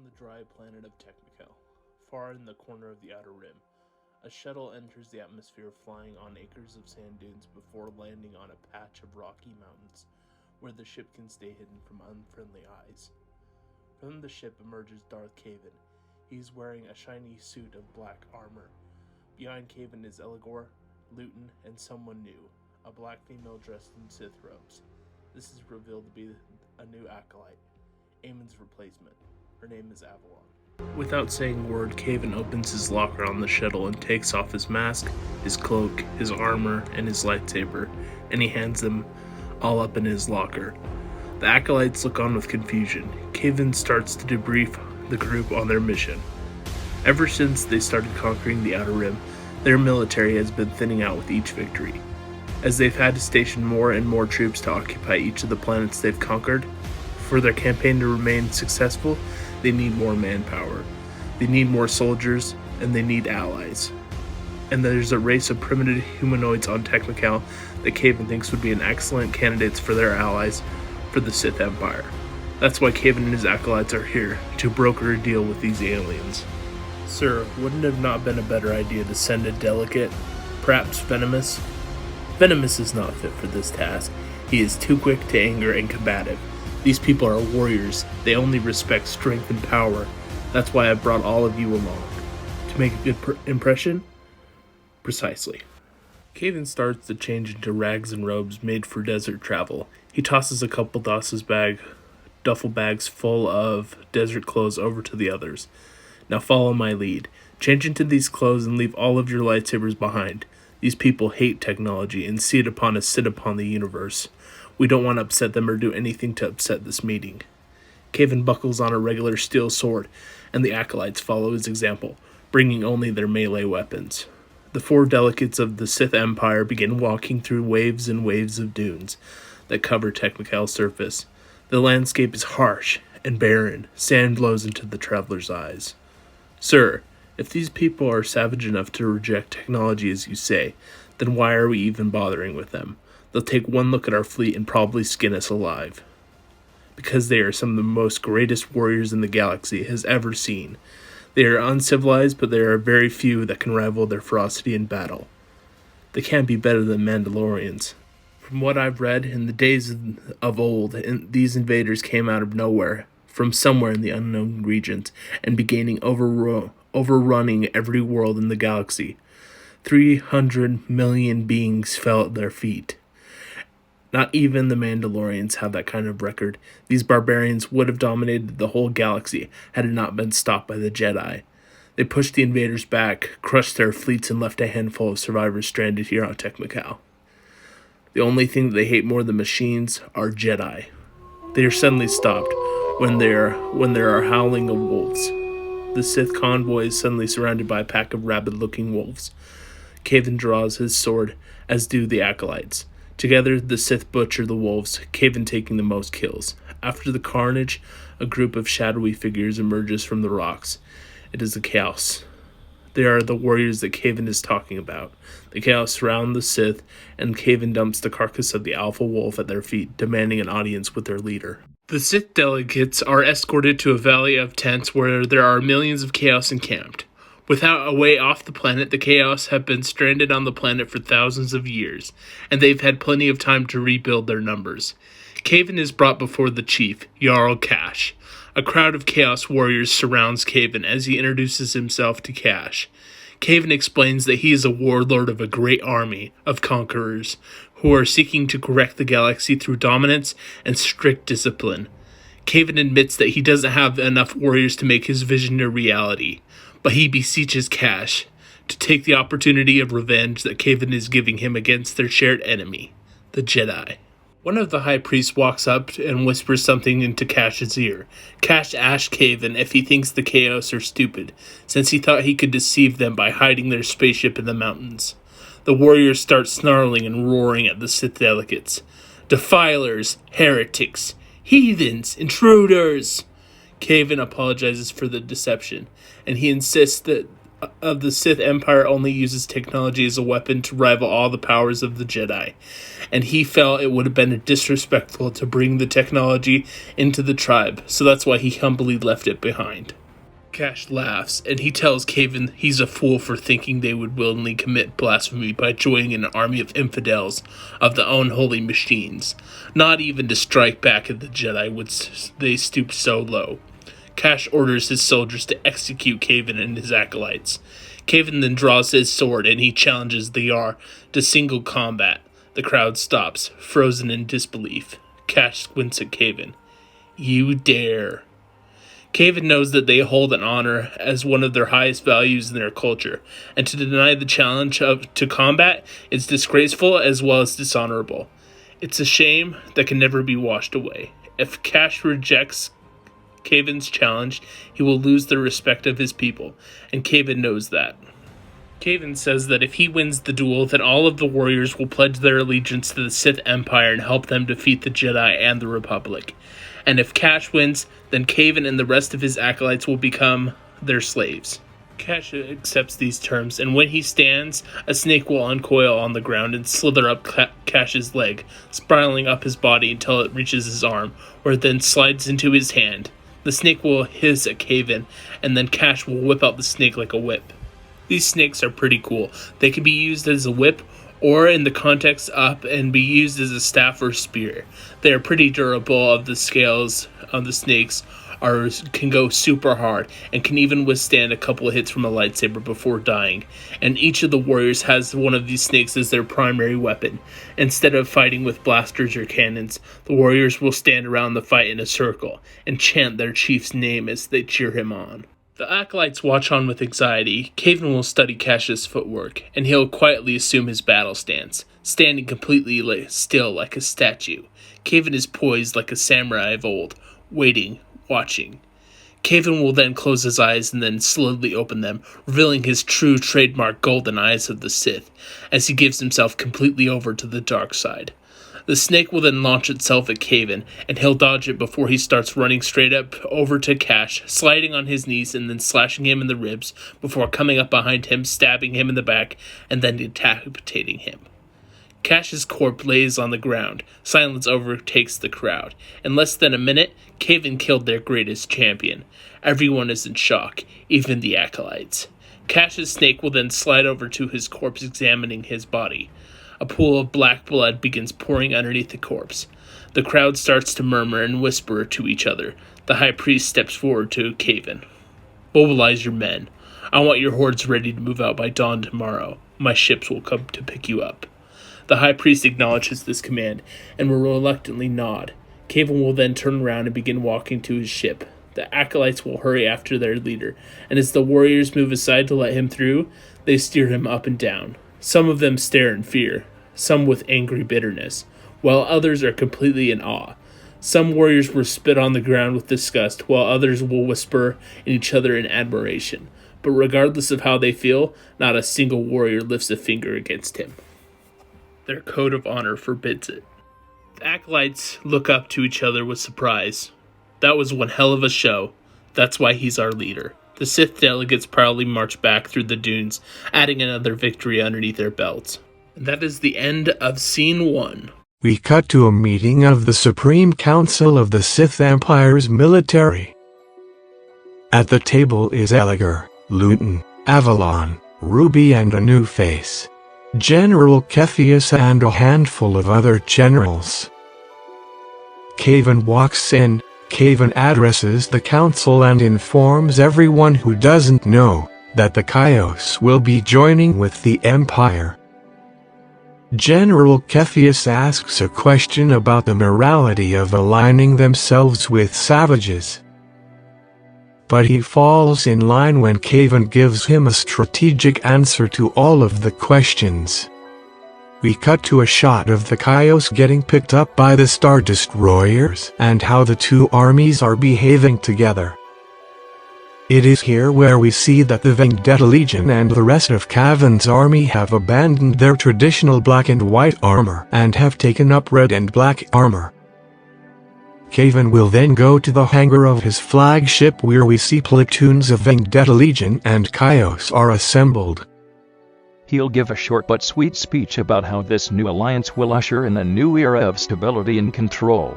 on the dry planet of Technical, far in the corner of the outer rim. A shuttle enters the atmosphere flying on acres of sand dunes before landing on a patch of rocky mountains where the ship can stay hidden from unfriendly eyes. From the ship emerges Darth Caven. He's wearing a shiny suit of black armor. Behind Caven is Eligor, Luton, and someone new, a black female dressed in Sith robes. This is revealed to be a new acolyte, Aemon's replacement. Her name is Avalon. Without saying a word, Caven opens his locker on the shuttle and takes off his mask, his cloak, his armor, and his lightsaber, and he hands them all up in his locker. The acolytes look on with confusion. Caven starts to debrief the group on their mission. Ever since they started conquering the Outer Rim, their military has been thinning out with each victory. As they've had to station more and more troops to occupy each of the planets they've conquered, for their campaign to remain successful, they need more manpower. They need more soldiers, and they need allies. And there's a race of primitive humanoids on Technical that Caven thinks would be an excellent candidates for their allies for the Sith Empire. That's why Caven and his acolytes are here, to broker a deal with these aliens. Sir, wouldn't it have not been a better idea to send a delegate, perhaps Venomous? Venomous is not fit for this task. He is too quick to anger and combative. These people are warriors. They only respect strength and power. That's why I brought all of you along. To make a good impression? Precisely. Caven starts to change into rags and robes made for desert travel. He tosses a couple duffel bags full of desert clothes over to the others. Now follow my lead. Change into these clothes and leave all of your lightsabers behind. These people hate technology and see it upon as sit upon the universe. We don't want to upset them or do anything to upset this meeting. Caven buckles on a regular steel sword, and the acolytes follow his example, bringing only their melee weapons. The four delegates of the Sith Empire begin walking through waves and waves of dunes that cover Technical's surface. The landscape is harsh and barren. Sand blows into the traveler's eyes. Sir, if these people are savage enough to reject technology as you say, then why are we even bothering with them? They'll take one look at our fleet and probably skin us alive. Because they are some of the most greatest warriors in the galaxy has ever seen. They are uncivilized, but there are very few that can rival their ferocity in battle. They can't be better than Mandalorians. From what I've read, in the days of old, these invaders came out of nowhere, from somewhere in the unknown regions, and beginning overrunning every world in the galaxy. 300 million beings fell at their feet. Not even the Mandalorians have that kind of record. These barbarians would have dominated the whole galaxy had it not been stopped by the Jedi. They pushed the invaders back, crushed their fleets, and left a handful of survivors stranded here on Technical. The only thing that they hate more than machines are Jedi. They are suddenly stopped when there are howling of wolves. The Sith convoy is suddenly surrounded by a pack of rabid-looking wolves. Caven draws his sword, as do the acolytes. Together, the Sith butcher the wolves, Caven taking the most kills. After the carnage, a group of shadowy figures emerges from the rocks. It is the Chaos. They are the warriors that Caven is talking about. The Chaos surround the Sith, and Caven dumps the carcass of the Alpha Wolf at their feet, demanding an audience with their leader. The Sith delegates are escorted to a valley of tents where there are millions of Chaos encamped. Without a way off the planet, the Chaos have been stranded on the planet for thousands of years, and they've had plenty of time to rebuild their numbers. Caven is brought before the chief, Jarl Cash. A crowd of Chaos warriors surrounds Caven as he introduces himself to Cash. Caven explains that he is a warlord of a great army of conquerors who are seeking to correct the galaxy through dominance and strict discipline. Caven admits that he doesn't have enough warriors to make his vision a reality, but he beseeches Cash to take the opportunity of revenge that Caven is giving him against their shared enemy, the Jedi. One of the high priests walks up and whispers something into Cash's ear. Cash asks Caven if he thinks the Chaos are stupid, since he thought he could deceive them by hiding their spaceship in the mountains. The warriors start snarling and roaring at the Sith delegates. Defilers, heretics, heathens, intruders! Caven apologizes for the deception, and he insists that of the Sith Empire only uses technology as a weapon to rival all the powers of the Jedi, and he felt it would have been disrespectful to bring the technology into the tribe, so that's why he humbly left it behind. Cash laughs, and he tells Kavan he's a fool for thinking they would willingly commit blasphemy by joining an army of infidels of the unholy machines. Not even to strike back at the Jedi would they stoop so low. Cash orders his soldiers to execute Kavan and his acolytes. Kavan then draws his sword, and he challenges the Yar to single combat. The crowd stops, frozen in disbelief. Cash squints at Kavan. "You dare." Kavan knows that they hold an honor as one of their highest values in their culture, and to deny the challenge to combat is disgraceful as well as dishonorable. It's a shame that can never be washed away. If Cash rejects Kavan's challenge, he will lose the respect of his people, and Kavan knows that. Kavan says that if he wins the duel, then all of the warriors will pledge their allegiance to the Sith Empire and help them defeat the Jedi and the Republic. And if Cash wins, then Kavan and the rest of his acolytes will become their slaves. Cash accepts these terms, and when he stands, a snake will uncoil on the ground and slither up Cash's leg, spiraling up his body until it reaches his arm, where it then slides into his hand. The snake will hiss at Kavan, and then Cash will whip out the snake like a whip. These snakes are pretty cool. They can be used as a whip, or in the context up and be used as a staff or spear. They are pretty durable. Of the scales of the snakes can go super hard and can even withstand a couple of hits from a lightsaber before dying. And each of the warriors has one of these snakes as their primary weapon. Instead of fighting with blasters or cannons, the warriors will stand around the fight in a circle and chant their chief's name as they cheer him on. The acolytes watch on with anxiety. Kavan will study Cash's footwork, and he'll quietly assume his battle stance, standing completely still like a statue. Kavan is poised like a samurai of old, waiting, watching. Kavan will then close his eyes and then slowly open them, revealing his true trademark golden eyes of the Sith, as he gives himself completely over to the dark side. The snake will then launch itself at Kavan, and he'll dodge it before he starts running straight up over to Cash, sliding on his knees and then slashing him in the ribs before coming up behind him, stabbing him in the back, and then decapitating him. Cash's corpse lays on the ground. Silence overtakes the crowd. In less than a minute, Kavan killed their greatest champion. Everyone is in shock, even the acolytes. Cash's snake will then slide over to his corpse, examining his body. A pool of black blood begins pouring underneath the corpse. The crowd starts to murmur and whisper to each other. The high priest steps forward to Kavan. "Mobilize your men. I want your hordes ready to move out by dawn tomorrow. My ships will come to pick you up." The high priest acknowledges this command and will reluctantly nod. Kavan will then turn around and begin walking to his ship. The acolytes will hurry after their leader, and as the warriors move aside to let him through, they steer him up and down. Some of them stare in fear, some with angry bitterness, while others are completely in awe. Some warriors will spit on the ground with disgust, while others will whisper in each other in admiration. But regardless of how they feel, not a single warrior lifts a finger against him. Their code of honor forbids it. The acolytes look up to each other with surprise. That was one hell of a show. That's why he's our leader. The Sith delegates proudly march back through the dunes, adding another victory underneath their belts. And that is the end of Scene 1. We cut to a meeting of the Supreme Council of the Sith Empire's military. At the table is Elliger, Luton, Avalon, Ruby and a new face, General Cepheus and a handful of other generals. Kavan walks in. Kavan addresses the council and informs everyone who doesn't know that the Kaios will be joining with the Empire. General Cepheus asks a question about the morality of aligning themselves with savages. But he falls in line when Kavan gives him a strategic answer to all of the questions. We cut to a shot of the Kaios getting picked up by the Star Destroyers and how the two armies are behaving together. It is here where we see that the Vendetta Legion and the rest of Kavan's army have abandoned their traditional black and white armor and have taken up red and black armor. Kavan will then go to the hangar of his flagship where we see platoons of Vendetta Legion and Chaos are assembled. He'll give a short but sweet speech about how this new alliance will usher in a new era of stability and control.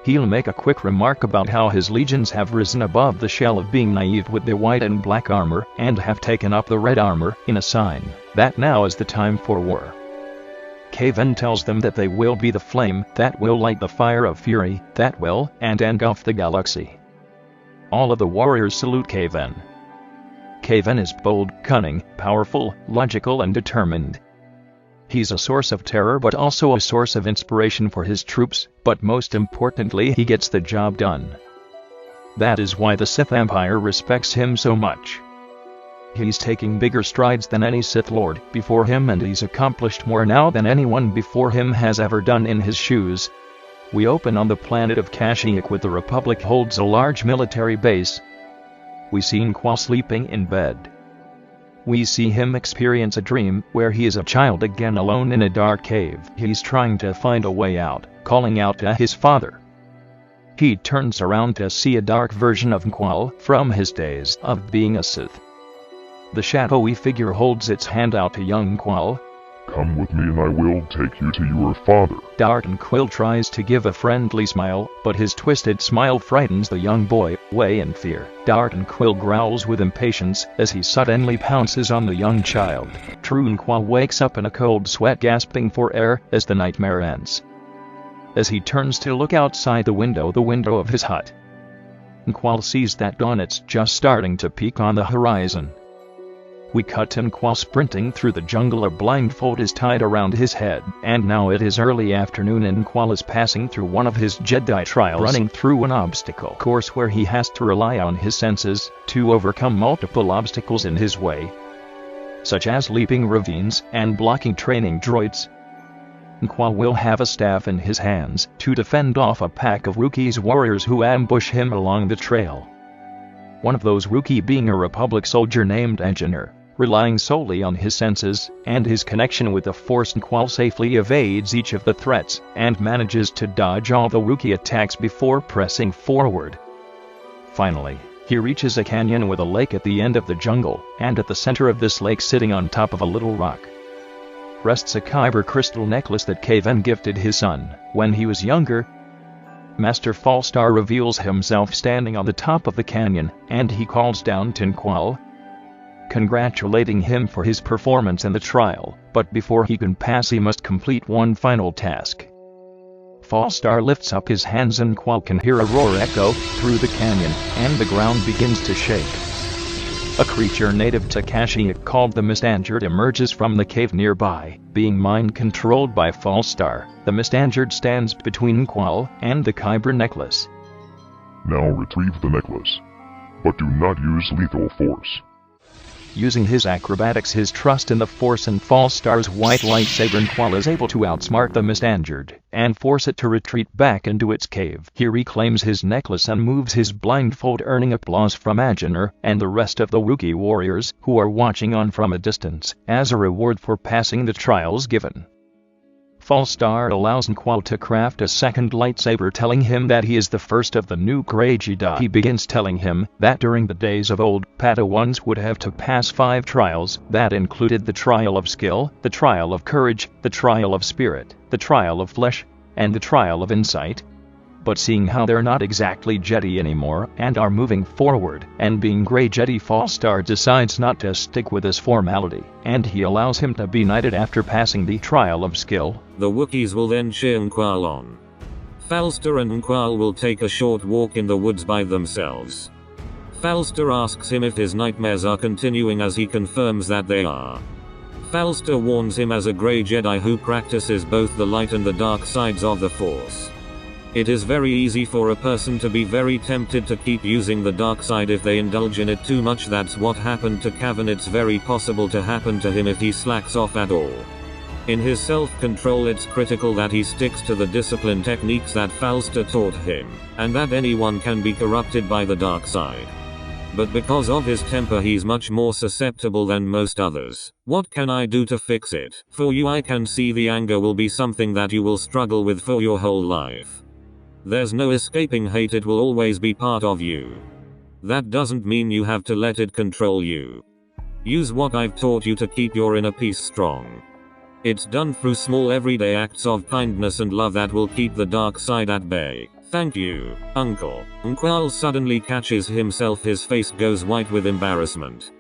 He'll make a quick remark about how his legions have risen above the shell of being naive with their white and black armor and have taken up the red armor in a sign that now is the time for war. Kavan tells them that they will be the flame that will light the fire of fury that will engulf the galaxy. All of the warriors salute Kavan. Kavan is bold, cunning, powerful, logical and determined. He's a source of terror but also a source of inspiration for his troops, but most importantly he gets the job done. That is why the Sith Empire respects him so much. He's taking bigger strides than any Sith Lord before him, and he's accomplished more now than anyone before him has ever done in his shoes. We open on the planet of Kashyyyk, where the Republic holds a large military base. We see N'Qual sleeping in bed. We see him experience a dream where he is a child again, alone in a dark cave. He's trying to find a way out, calling out to his father. He turns around to see a dark version of N'Qual from his days of being a Sith. The shadowy figure holds its hand out to young N'Qual. "Come with me and I will take you to your father." Dark N'Qual tries to give a friendly smile, but his twisted smile frightens the young boy away in fear. Dark N'Qual growls with impatience as he suddenly pounces on the young child. True N'Qual wakes up in a cold sweat, gasping for air as the nightmare ends. As he turns to look outside the window of his hut, N'Qual sees that dawn is just starting to peak on the horizon. We cut to N'Qual sprinting through the jungle. A blindfold is tied around his head, and now it is early afternoon and N'Qual is passing through one of his Jedi trials, running through an obstacle course where he has to rely on his senses to overcome multiple obstacles in his way, such as leaping ravines and blocking training droids. N'Qual will have a staff in his hands to defend off a pack of Wookiees warriors who ambush him along the trail. One of those Wookiee being a Republic soldier named Engineer. Relying solely on his senses and his connection with the Force, N'Qual safely evades each of the threats and manages to dodge all the Wookiee attacks before pressing forward. Finally, he reaches a canyon with a lake at the end of the jungle, and at the center of this lake, sitting on top of a little rock, rests a Kyber crystal necklace that Kavan gifted his son when he was younger. Master Falstar reveals himself standing on the top of the canyon, and he calls down to N'Qual, congratulating him for his performance in the trial, but before he can pass he must complete one final task. Falstar lifts up his hands and N'Qual can hear a roar echo through the canyon, and the ground begins to shake. A creature native to Kashyyyk called the Mistangerd emerges from the cave nearby, being mind-controlled by Falstar. The Mistangerd stands between N'Qual and the Kyber necklace. "Now retrieve the necklace, but do not use lethal force." Using his acrobatics, his trust in the Force, and Falstar's white lightsaber, N'Qual is able to outsmart the Mistangerd and force it to retreat back into its cave. He reclaims his necklace and moves his blindfold, earning applause from Agener and the rest of the Wookiee warriors who are watching on from a distance as a reward for passing the trials given. Falstar allows N'Qual to craft a second lightsaber, telling him that he is the first of the new Grey Jedi. He begins telling him that during the days of old, Padawans would have to pass 5 trials that included the trial of skill, the trial of courage, the trial of spirit, the trial of flesh, and the trial of insight. But seeing how they're not exactly Jedi anymore and are moving forward and being Grey Jedi, Falstar decides not to stick with this formality, and he allows him to be knighted after passing the trial of skill. The Wookiees will then cheer N'Qual on. Falstar and N'Qual will take a short walk in the woods by themselves. Falstar asks him if his nightmares are continuing, as he confirms that they are. Falstar warns him as a Grey Jedi who practices both the light and the dark sides of the Force. It is very easy for a person to be very tempted to keep using the dark side if they indulge in it too much. That's what happened to Kavan. It's very possible to happen to him if he slacks off at all. In his self-control, it's critical that he sticks to the discipline techniques that Falstar taught him, and that anyone can be corrupted by the dark side. But because of his temper, he's much more susceptible than most others. What can I do to fix it? For you, I can see the anger will be something that you will struggle with for your whole life. There's no escaping hate, it will always be part of you. That doesn't mean you have to let it control you. Use what I've taught you to keep your inner peace strong. It's done through small everyday acts of kindness and love that will keep the dark side at bay. Thank you, Uncle. Nqual suddenly catches himself, his face goes white with embarrassment.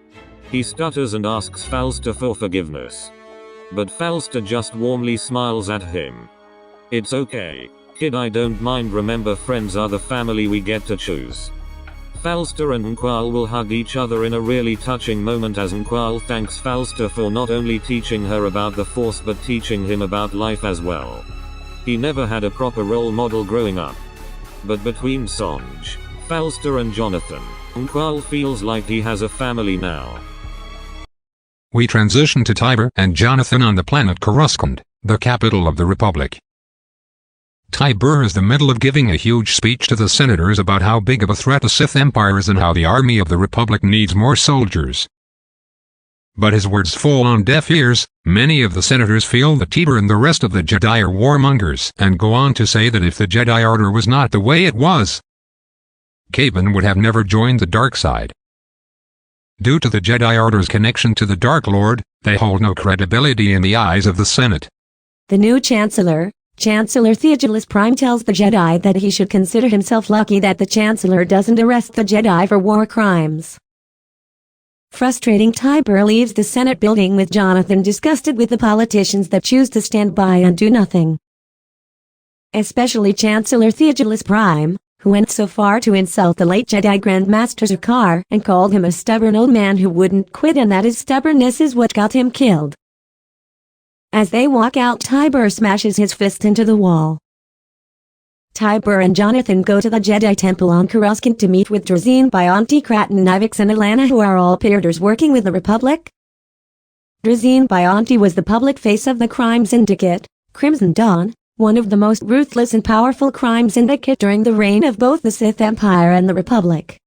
He stutters and asks Falster for forgiveness. But Falster just warmly smiles at him. It's okay, kid, I don't mind, remember friends are the family we get to choose. Falster and Nqual will hug each other in a really touching moment as Nqual thanks Falster for not only teaching her about the Force but teaching him about life as well. He never had a proper role model growing up. But between Sonj, Falster and Jonathan, Nqual feels like he has a family now. We transition to Tybur and Jonathan on the planet Coruscant, the capital of the Republic. Tybur is in the middle of giving a huge speech to the senators about how big of a threat the Sith Empire is and how the army of the Republic needs more soldiers. But his words fall on deaf ears. Many of the senators feel that Tybur and the rest of the Jedi are warmongers, and go on to say that if the Jedi Order was not the way it was, Kavan would have never joined the dark side. Due to the Jedi Order's connection to the Dark Lord, they hold no credibility in the eyes of the Senate. The new Chancellor, Chancellor Theogelis Prime, tells the Jedi that he should consider himself lucky that the Chancellor doesn't arrest the Jedi for war crimes. Frustrating, Tybur leaves the Senate building with Jonathan, disgusted with the politicians that choose to stand by and do nothing. Especially Chancellor Theogelis Prime, who went so far to insult the late Jedi Grandmaster Zakar and called him a stubborn old man who wouldn't quit, and that his stubbornness is what got him killed. As they walk out, Tybur smashes his fist into the wall. Tybur and Jonathan go to the Jedi Temple on Coruscant to meet with Drazine, Bionti, Kraton, Nivix, and Alana, who are all peers working with the Republic. Drazine Bionti was the public face of the crime syndicate, Crimson Dawn, one of the most ruthless and powerful crime syndicate during the reign of both the Sith Empire and the Republic.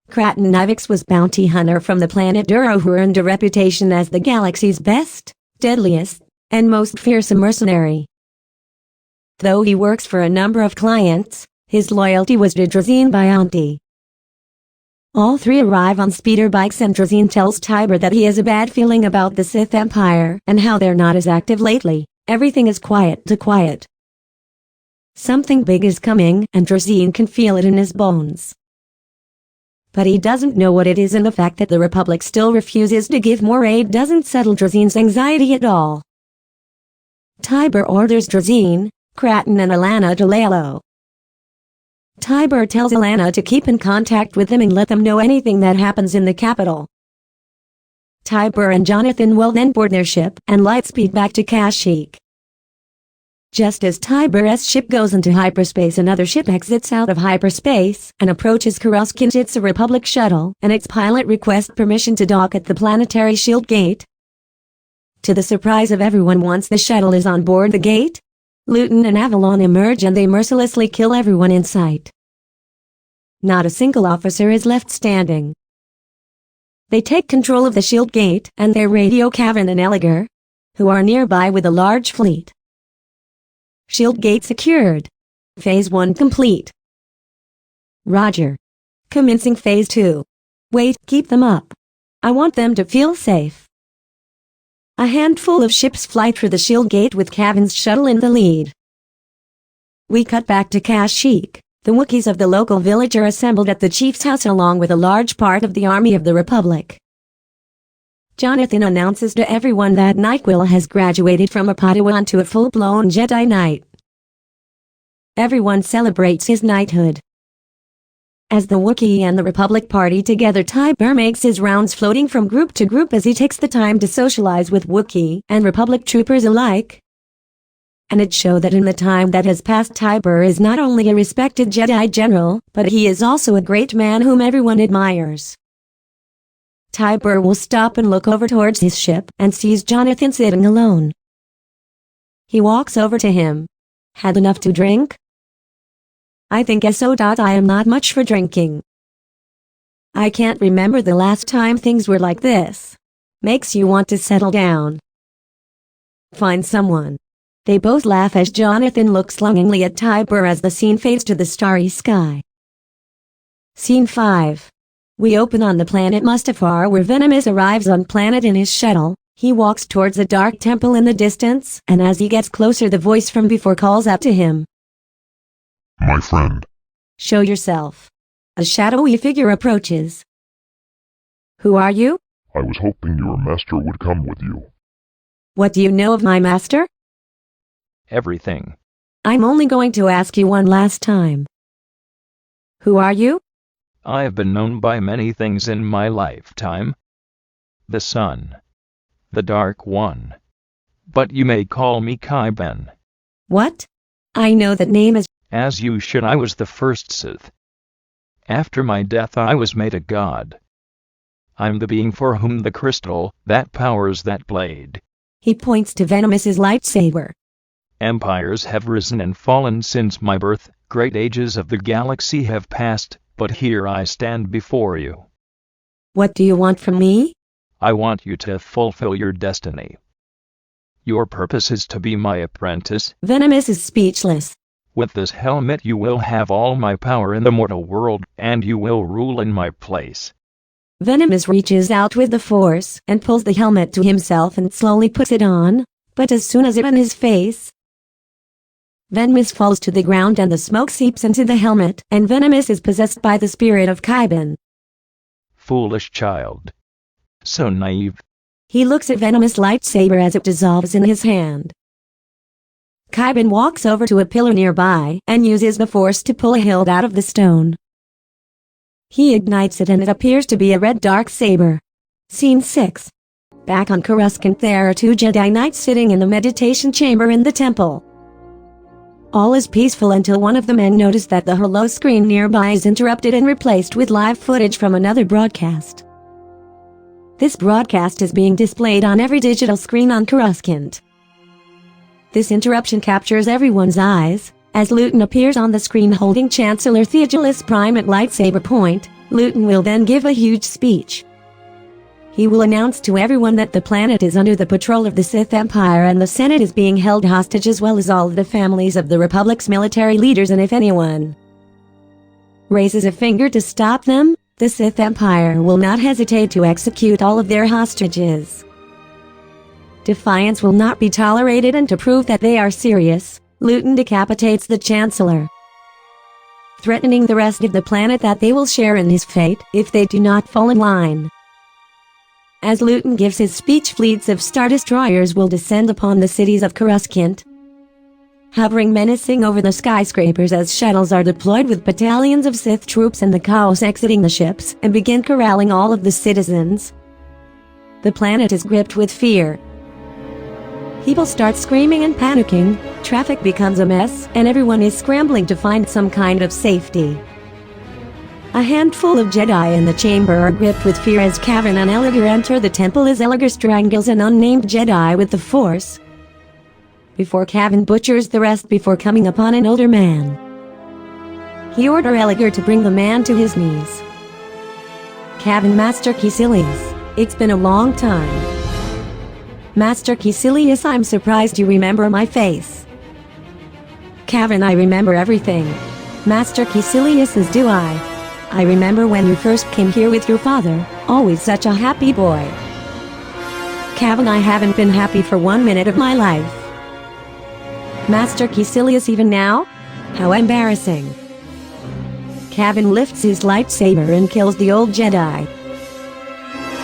Kraton Nivix was bounty hunter from the planet Duro, who earned a reputation as the galaxy's best, deadliest, and most fearsome mercenary. Though he works for a number of clients, his loyalty was to Drazine Bionti. All three arrive on speeder bikes, and Drazine tells Tybur that he has a bad feeling about the Sith Empire and how they're not as active lately. Everything is quiet. Something big is coming, and Drazine can feel it in his bones. But he doesn't know what it is, and the fact that the Republic still refuses to give more aid doesn't settle Drazine's anxiety at all. Tybur orders Drazine, Kraton, and Alana to lay low. Tybur tells Alana to keep in contact with them and let them know anything that happens in the capital. Tybur and Jonathan will then board their ship and lightspeed back to Kashyyyk. Just as Tybur's ship goes into hyperspace, another ship exits out of hyperspace and approaches Coruscant. It's a Republic shuttle, and its pilot requests permission to dock at the planetary shield gate. To the surprise of everyone, once the shuttle is on board the gate, Luton and Avalon emerge, and they mercilessly kill everyone in sight. Not a single officer is left standing. They take control of the shield gate, and they radio Kavan and Elliger, who are nearby with a large fleet. Shield gate secured. Phase 1 complete. Roger. Commencing Phase 2. Wait, keep them up. I want them to feel safe. A handful of ships fly through the shield gate with Kavan's shuttle in the lead. We cut back to Kashyyyk. The Wookiees of the local village are assembled at the chief's house along with a large part of the army of the Republic. Jonathan announces to everyone that Nyquil has graduated from a Padawan to a full-blown Jedi Knight. Everyone celebrates his knighthood. As the Wookiee and the Republic party together, Tybur makes his rounds, floating from group to group as he takes the time to socialize with Wookiee and Republic troopers alike. And it shows that in the time that has passed, Tybur is not only a respected Jedi general, but he is also a great man whom everyone admires. Tybur will stop and look over towards his ship and sees Jonathan sitting alone. He walks over to him. Had enough to drink? I think so. I am not much for drinking. I can't remember the last time things were like this. Makes you want to settle down. Find someone. They both laugh as Jonathan looks longingly at Tiber as the scene fades to the starry sky. Scene 5. We open on the planet Mustafar where Venomous arrives on planet in his shuttle. He walks towards a dark temple in the distance, and as he gets closer the voice from before calls out to him. My friend. Show yourself. A shadowy figure approaches. Who are you? I was hoping your master would come with you. What do you know of my master? Everything. I'm only going to ask you one last time. Who are you? I have been known by many things in my lifetime. The Sun. The Dark One. But you may call me Kaiben. What? I know that name is... As you should. I was the first Sith. After my death I was made a god. I'm the being for whom the crystal, that powers that blade. He points to Venomous's lightsaber. Empires have risen and fallen since my birth, great ages of the galaxy have passed, but here I stand before you. What do you want from me? I want you to fulfill your destiny. Your purpose is to be my apprentice. Venomous is speechless. With this helmet you will have all my power in the mortal world, and you will rule in my place. Venomous reaches out with the force and pulls the helmet to himself and slowly puts it on, but as soon as it's on his face, Venomous falls to the ground and the smoke seeps into the helmet, and Venomous is possessed by the spirit of Kaiben. Foolish child. So naive. He looks at Venomous' lightsaber as it dissolves in his hand. Kaiben walks over to a pillar nearby and uses the force to pull a hilt out of the stone. He ignites it and it appears to be a red dark saber. Scene 6. Back on Coruscant there are two Jedi Knights sitting in the meditation chamber in the temple. All is peaceful until one of the men notices that the holo screen nearby is interrupted and replaced with live footage from another broadcast. This broadcast is being displayed on every digital screen on Coruscant. This interruption captures everyone's eyes. As Luton appears on the screen holding Chancellor Theogelis Prime at lightsaber point, Luton will then give a huge speech. He will announce to everyone that the planet is under the patrol of the Sith Empire and the Senate is being held hostage as well as all of the families of the Republic's military leaders, and if anyone raises a finger to stop them, the Sith Empire will not hesitate to execute all of their hostages. Defiance will not be tolerated, and to prove that they are serious, Luton decapitates the Chancellor, threatening the rest of the planet that they will share in his fate if they do not fall in line. As Luton gives his speech, fleets of Star Destroyers will descend upon the cities of Coruscant, hovering menacing over the skyscrapers as shuttles are deployed with battalions of Sith troops and the Chaos exiting the ships and begin corralling all of the citizens. The planet is gripped with fear. People start screaming and panicking, traffic becomes a mess, and everyone is scrambling to find some kind of safety. A handful of Jedi in the chamber are gripped with fear as Kavin and Elliger enter the temple as Elliger strangles an unnamed Jedi with the Force, before Kavin butchers the rest before coming upon an older man. He orders Elliger to bring the man to his knees. Kavin, Master Caecilius, it's been a long time. Master Caecilius, I'm surprised you remember my face. Kavin, I remember everything. Master Caecilius, as do I. I remember when you first came here with your father, always such a happy boy. Kavin, I haven't been happy for 1 minute of my life. Master Caecilius, even now? How embarrassing. Kavin lifts his lightsaber and kills the old Jedi.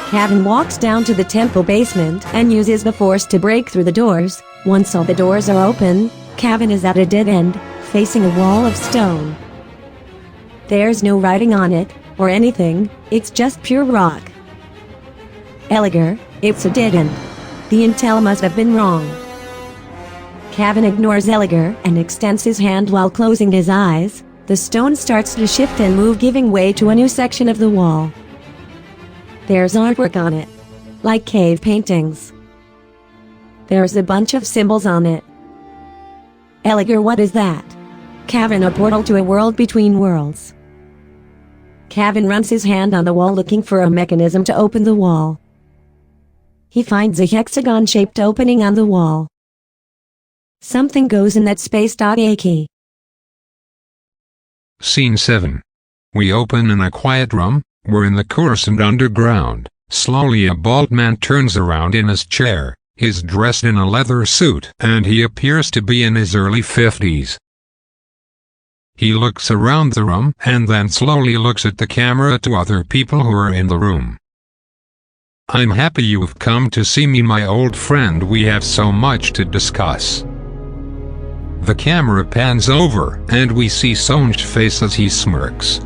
Kavin walks down to the temple basement and uses the Force to break through the doors. Once all the doors are open, Kavin is at a dead end, facing a wall of stone. There's no writing on it, or anything, it's just pure rock. Elliger, it's a dead end. The intel must have been wrong. Kavin ignores Elliger and extends his hand while closing his eyes. The stone starts to shift and move, giving way to a new section of the wall. There's artwork on it, like cave paintings. There's a bunch of symbols on it. Elliger, what is that? Kavin, a portal to a world between worlds. Kavin runs his hand on the wall looking for a mechanism to open the wall. He finds a hexagon-shaped opening on the wall. Something goes in that space.a-key. Scene 7. We open in a quiet room. We're in the Coruscant underground. Slowly a bald man turns around in his chair. He's dressed in a leather suit, and he appears to be in his early 50s. He looks around the room, and then slowly looks at the camera to other people who are in the room. I'm happy you've come to see me, my old friend. We have so much to discuss. The camera pans over, and we see Sonj's face as he smirks.